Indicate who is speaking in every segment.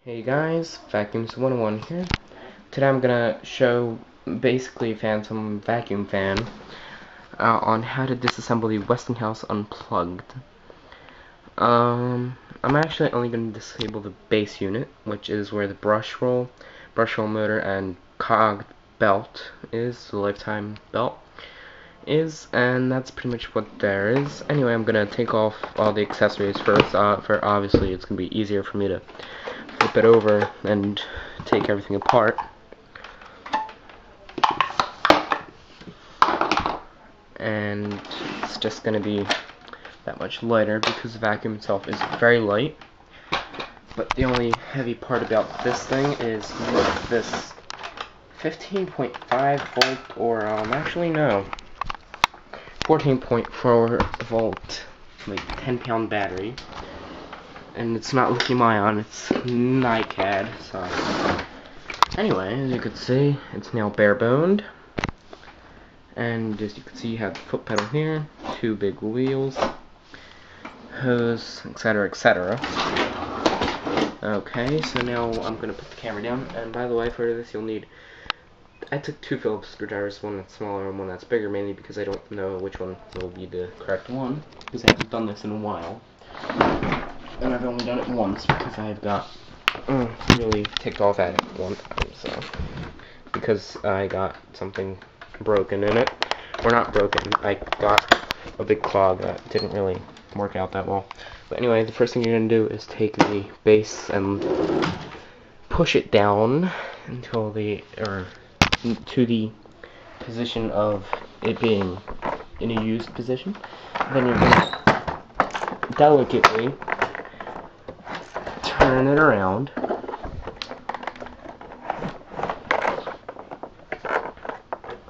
Speaker 1: Hey guys, Vacuums 101 here. Today I'm gonna show basically Fantom vacuum fan on how to disassemble the Westinghouse Unplugged. I'm actually only gonna disable the base unit, which is where the brush roll motor, and cog belt is, the lifetime belt is, and that's pretty much what there is. Anyway, I'm gonna take off all the accessories first. For obviously it's gonna be easier for me to flip it over and take everything apart. And it's just going to be that much lighter because the vacuum itself is very light. But the only heavy part about this thing is this 15.5 volt, or actually no, 14.4 volt, like 10-pound battery. And it's not lithium ion, it's NiCad. So anyway, as you can see, it's now bare boned. And as you can see, you have the foot pedal here, two big wheels, hose, etc., etc. Okay, so now I'm going to put the camera down, and by the way, for this you'll need, I took two Phillips screwdrivers, one that's smaller and one that's bigger, mainly because I don't know which one will be the correct one, because I haven't done this in a while. And I've only done it once because I've got really ticked off at it one time, so, because I got something broken in it, or not broken, I got a big clog that didn't really work out that well. But anyway, the first thing you're going to do is take the base and push it down until to the position of it being in a used position. Then you're going to delicately turn it around.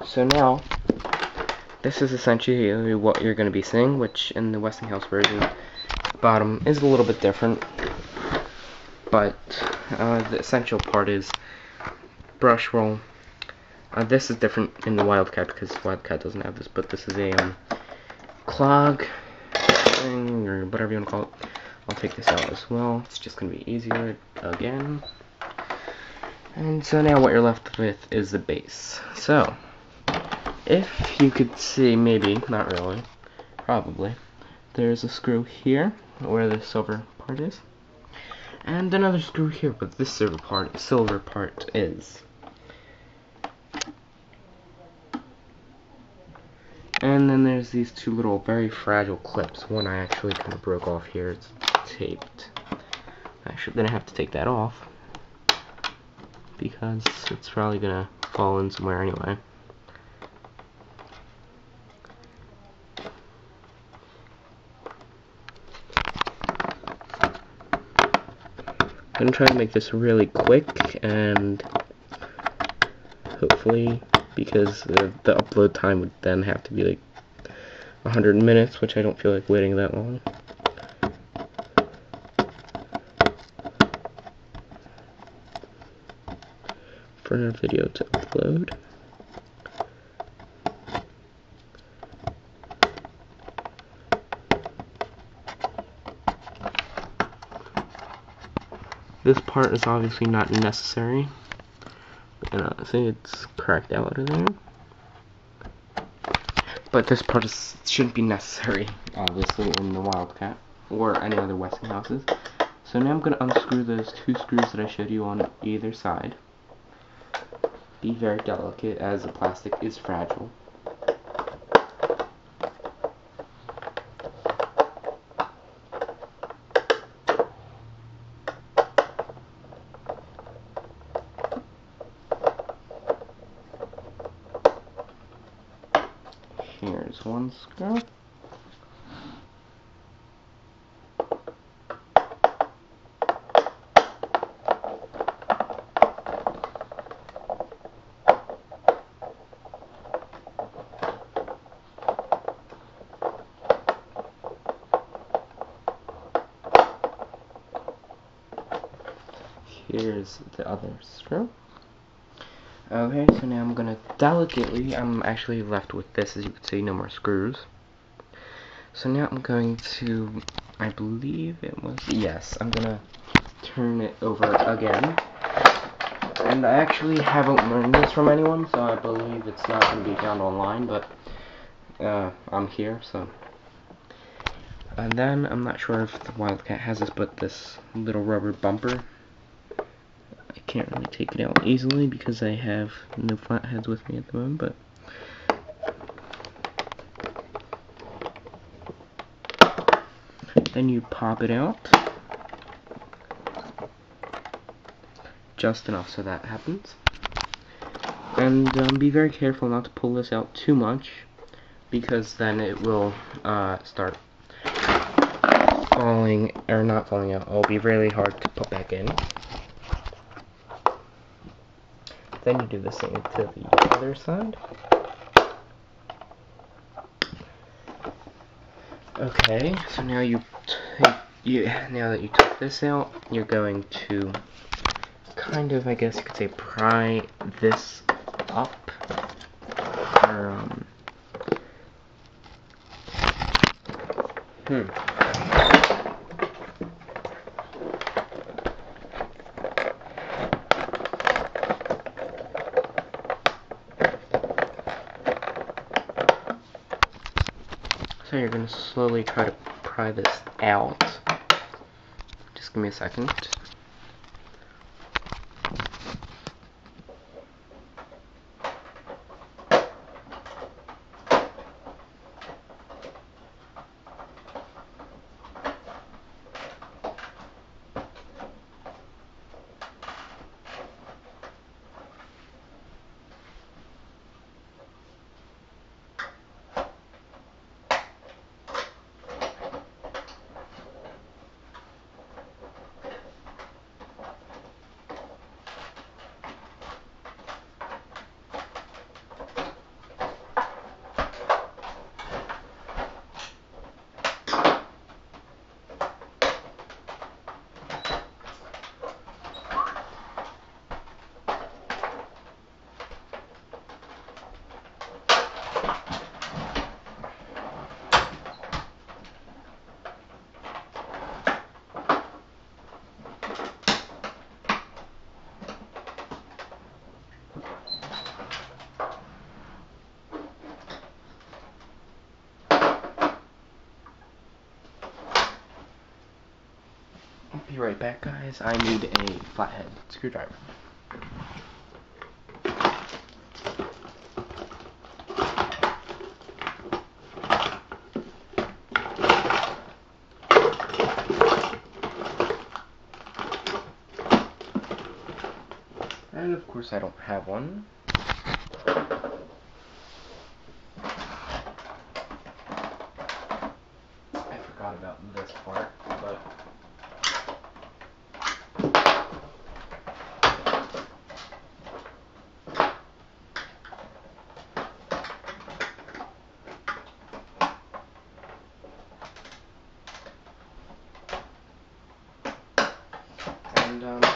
Speaker 1: So now, this is essentially what you're going to be seeing, which in the Westinghouse version, the bottom is a little bit different. But the essential part is brush roll. This is different in the Wildcat because Wildcat doesn't have this, but this is a clog thing, or whatever you want to call it. I'll take this out as well. It's just going to be easier again. And so now what you're left with is the base. So, if you could see, maybe, not really, probably, there's a screw here, where the silver part is, and another screw here, but this silver part is. And then there's these two little very fragile clips. One I actually kind of broke off here, it's taped. Actually, then I have to take that off, because it's probably gonna fall in somewhere anyway. I'm going to try to make this really quick, and hopefully, because the upload time would then have to be like 100 minutes, which I don't feel like waiting that long. For a video to upload. This part is obviously not necessary, and see, it's cracked out of there. But this part shouldn't be necessary, obviously, in the Wildcat or any other Westinghouses. So now I'm going to unscrew those two screws that I showed you on either side. Be very delicate, as the plastic is fragile. Here's one screw. Here's the other screw. Okay, so now I'm gonna delicately, I'm actually left with this, as you can see, no more screws. So now I'm going to, I believe it was, yes, I'm gonna turn it over again. And I actually haven't learned this from anyone, so I believe it's not going to be found online, but I'm here, so. And then, I'm not sure if the Wildcat has this, but this little rubber bumper. I can't really take it out easily because I have no flatheads with me at the moment, but then you pop it out just enough so that happens. And be very careful not to pull this out too much, because then it will start falling, or not falling out. It'll be really hard to put back in. Then you do the same to the other side. Okay, so now now that you took this out, you're going to kind of, I guess you could say, pry this up. Or, So you're going to slowly try to pry this out. Just give me a second. I'll be right back, guys. I need a flathead screwdriver. And of course I don't have one. I forgot about this part, but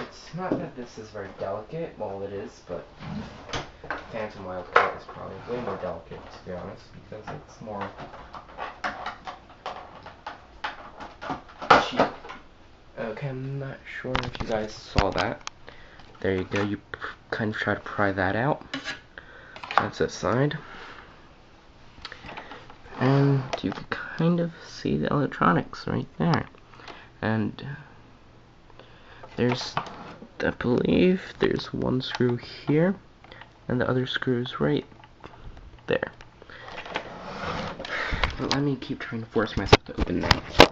Speaker 1: it's not that this is very delicate. Well, it is, but Fantom Wildcat is probably way more delicate, to be honest, because it's more cheap. Okay, I'm not sure if you guys saw that. There you go. You kind of try to pry that out. That's this side. And you can kind of see the electronics right there. And there's, I believe, there's one screw here, and the other screw's right there. But let me keep trying to force myself to open that.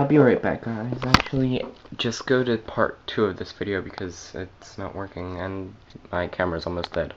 Speaker 1: I'll be right back, guys. Actually, just go to part 2 of this video because it's not working and my camera's almost dead.